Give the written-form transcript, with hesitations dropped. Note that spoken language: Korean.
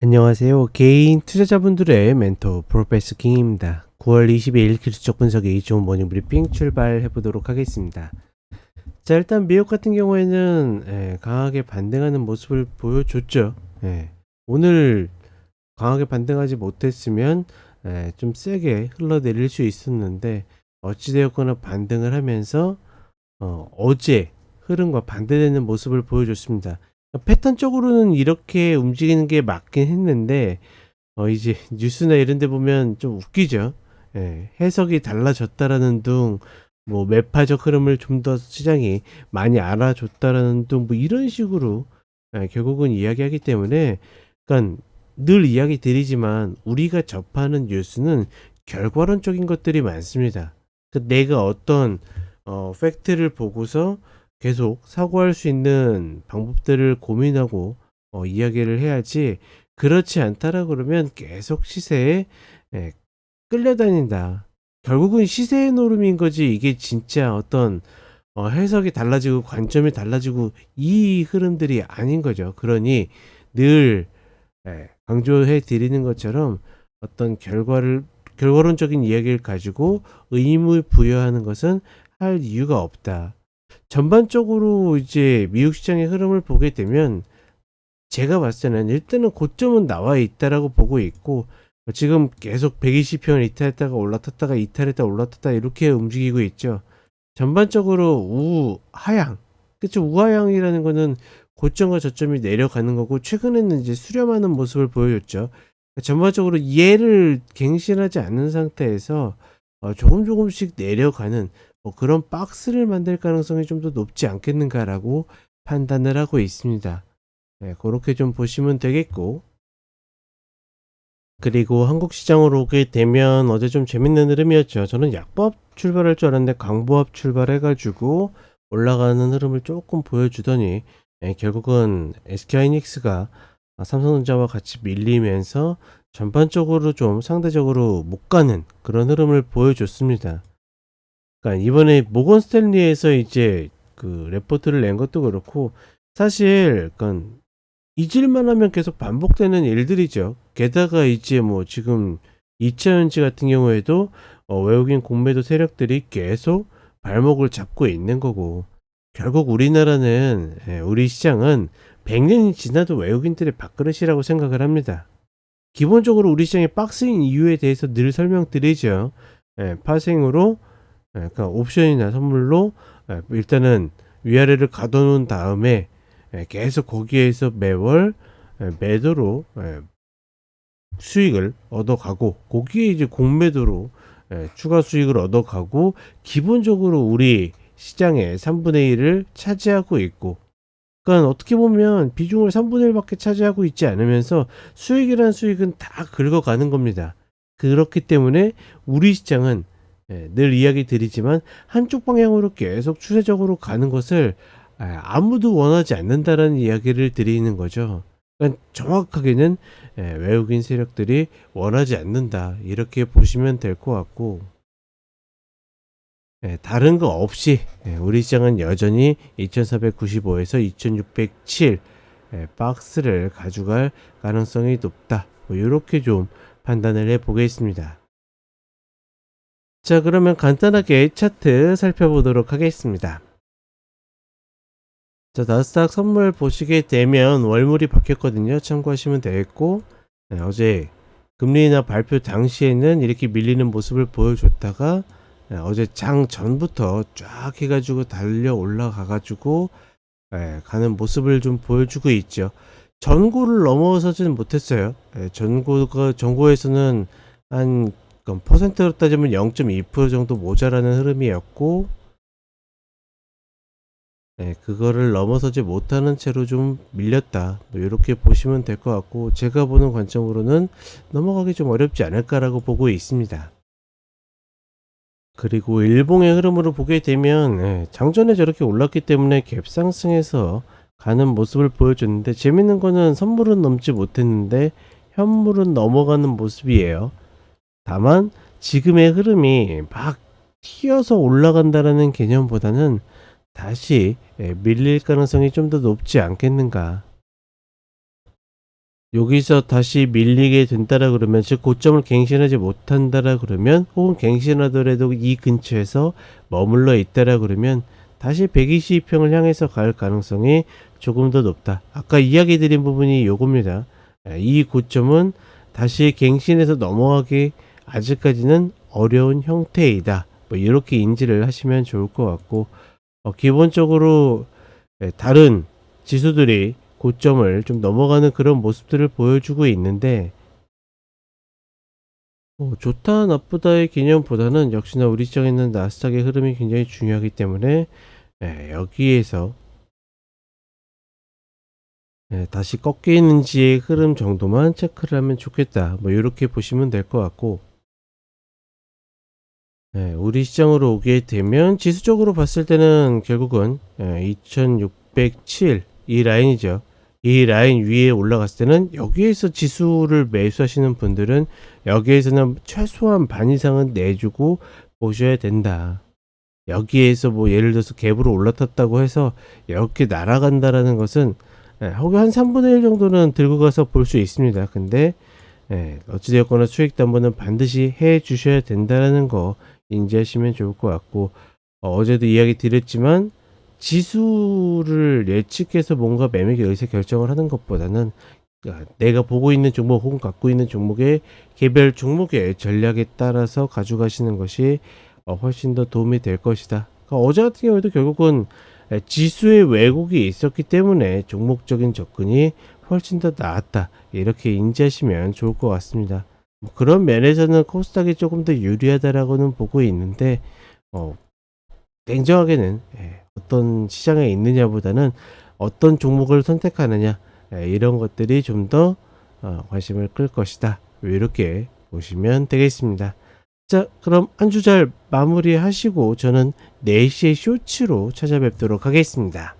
안녕하세요. 개인 투자자분들의 멘토 프로페서 킹입니다. 9월 22일 기술적 분석의 좋은 모닝 브리핑 출발해 보도록 하겠습니다. 자, 일단 미국 같은 경우에는 강하게 반등하는 모습을 보여줬죠. 오늘 강하게 반등하지 못했으면 좀 세게 흘러내릴 수 있었는데 어찌되었거나 반등을 하면서 어제 흐름과 반대되는 모습을 보여줬습니다. 패턴적으로는 이렇게 움직이는 게 맞긴 했는데 이제 뉴스나 이런 데 보면 좀 웃기죠. 해석이 달라졌다라는 둥, 뭐 매파적 흐름을 좀 더 시장이 많이 알아줬다라는 둥, 뭐 이런 식으로 결국은 이야기하기 때문에, 그러니까 늘 이야기 드리지만 우리가 접하는 뉴스는 결과론적인 것들이 많습니다. 내가 어떤 팩트를 보고서 계속 사고할 수 있는 방법들을 고민하고 이야기를 해야지, 그렇지 않다라 그러면 계속 시세에 예, 끌려다닌다. 결국은 시세의 노름인 거지, 이게 진짜 어떤 해석이 달라지고 관점이 달라지고 이 흐름들이 아닌 거죠. 그러니 늘 강조해 드리는 것처럼 어떤 결과론적인 이야기를 가지고 의무 부여하는 것은 할 이유가 없다. 전반적으로 이제 미국 시장의 흐름을 보게 되면 제가 봤을 때는 일단은 고점은 나와 있다라고 보고 있고, 지금 계속 120평을 이탈했다가 올라탔다가 이탈했다가 올라탔다 이렇게 움직이고 있죠. 전반적으로 우하향, 그쵸? 우하향이라는 거는 고점과 저점이 내려가는 거고, 최근에는 이제 수렴하는 모습을 보여줬죠. 전반적으로 얘를 갱신하지 않는 상태에서 조금씩 내려가는 그런 박스를 만들 가능성이 좀 더 높지 않겠는가라고 판단을 하고 있습니다. 그렇게 좀 보시면 되겠고, 그리고 한국 시장으로 오게 되면 어제 좀 재밌는 흐름이었죠. 저는 약보합 출발할 줄 알았는데 강보합 출발해가지고 올라가는 흐름을 조금 보여주더니 결국은 SK하이닉스가 삼성전자와 같이 밀리면서 전반적으로 좀 상대적으로 못 가는 그런 흐름을 보여줬습니다. 그러니까 이번에 모건 스탠리에서 이제 그 레포트를 낸 것도 그렇고, 사실 그러니까 잊을만 하면 계속 반복되는 일들이죠. 게다가 이제 뭐 지금 2차전지 같은 경우에도 외국인 공매도 세력들이 계속 발목을 잡고 있는 거고, 결국 우리나라는 우리 시장은 100년이 지나도 외국인들의 밥그릇이라고 생각을 합니다. 기본적으로 우리 시장의 박스인 이유에 대해서 늘 설명드리죠. 파생으로 그러니까 옵션이나 선물로 일단은 위아래를 가둬놓은 다음에 계속 거기에서 매월 매도로 수익을 얻어가고, 거기에 이제 공매도로 추가 수익을 얻어가고, 기본적으로 우리 시장의 3분의 1을 차지하고 있고, 그러니까 어떻게 보면 비중을 3분의 1밖에 차지하고 있지 않으면서 수익이란 수익은 다 긁어가는 겁니다. 그렇기 때문에 우리 시장은 늘 이야기 드리지만 한쪽 방향으로 계속 추세적으로 가는 것을 아무도 원하지 않는다라는 이야기를 드리는 거죠. 그러니까 정확하게는 외국인 세력들이 원하지 않는다, 이렇게 보시면 될 것 같고, 다른 거 없이 우리 시장은 여전히 2495에서 2607 박스를 가져갈 가능성이 높다, 뭐 이렇게 좀 판단을 해 보겠습니다. 자, 그러면 간단하게 차트 살펴보도록 하겠습니다. 자, 나스닥 선물 보시게 되면 월물이 바뀌었거든요. 참고하시면 되겠고, 어제 금리 인하 발표 당시에는 이렇게 밀리는 모습을 보여줬다가 어제 장 전부터 쫙 해가지고 달려 올라가가지고 가는 모습을 좀 보여주고 있죠. 전고를 넘어서지는 못했어요. 전고에서는 한 퍼센트로 따지면 0.2% 정도 모자라는 흐름이었고, 그거를 넘어서지 못하는 채로 좀 밀렸다, 뭐 이렇게 보시면 될 것 같고, 제가 보는 관점으로는 넘어가기 좀 어렵지 않을까라고 보고 있습니다. 그리고 일봉의 흐름으로 보게 되면 장전에 저렇게 올랐기 때문에 갭상승해서 가는 모습을 보여줬는데, 재밌는 거는 선물은 넘지 못했는데 현물은 넘어가는 모습이에요. 다만 지금의 흐름이 막 튀어서 올라간다라는 개념보다는 다시 밀릴 가능성이 좀 더 높지 않겠는가. 여기서 다시 밀리게 된다라 그러면, 즉 고점을 갱신하지 못한다라 그러면, 혹은 갱신하더라도 이 근처에서 머물러 있다라 그러면 다시 122평을 향해서 갈 가능성이 조금 더 높다. 아까 이야기 드린 부분이 요겁니다. 이 고점은 다시 갱신해서 넘어가기 아직까지는 어려운 형태이다. 뭐 이렇게 인지를 하시면 좋을 것 같고, 기본적으로 다른 지수들이 고점을 좀 넘어가는 그런 모습들을 보여주고 있는데, 좋다 나쁘다의 개념보다는 역시나 우리 시장에는 나스닥의 흐름이 굉장히 중요하기 때문에 여기에서 다시 꺾이는지의 흐름 정도만 체크를 하면 좋겠다. 뭐 이렇게 보시면 될 것 같고, 우리 시장으로 오게 되면 지수적으로 봤을 때는 결국은 2607 이 라인이죠. 이 라인 위에 올라갔을 때는 여기에서 지수를 매수하시는 분들은 여기에서는 최소한 반 이상은 내주고 보셔야 된다. 여기에서 뭐 예를 들어서 갭으로 올라탔다고 해서 이렇게 날아간다라는 것은 혹은 한 3분의 1 정도는 들고 가서 볼 수 있습니다. 근데 어찌되었거나 수익 담보는 반드시 해 주셔야 된다라는 거 인지하시면 좋을 것 같고, 어제도 이야기 드렸지만 지수를 예측해서 뭔가 매매 의사 결정을 하는 것보다는 내가 보고 있는 종목 혹은 갖고 있는 종목의 개별 종목의 전략에 따라서 가져가시는 것이 훨씬 더 도움이 될 것이다. 그러니까 어제 같은 경우에도 결국은 지수의 왜곡이 있었기 때문에 종목적인 접근이 훨씬 더 나았다. 이렇게 인지하시면 좋을 것 같습니다. 그런 면에서는 코스닥이 조금 더 유리하다라고는 보고 있는데, 냉정하게는 어떤 시장에 있느냐보다는 어떤 종목을 선택하느냐, 이런 것들이 좀 더 관심을 끌 것이다. 이렇게 보시면 되겠습니다. 자, 그럼 한 주 잘 마무리하시고 저는 4시에 쇼츠로 찾아뵙도록 하겠습니다.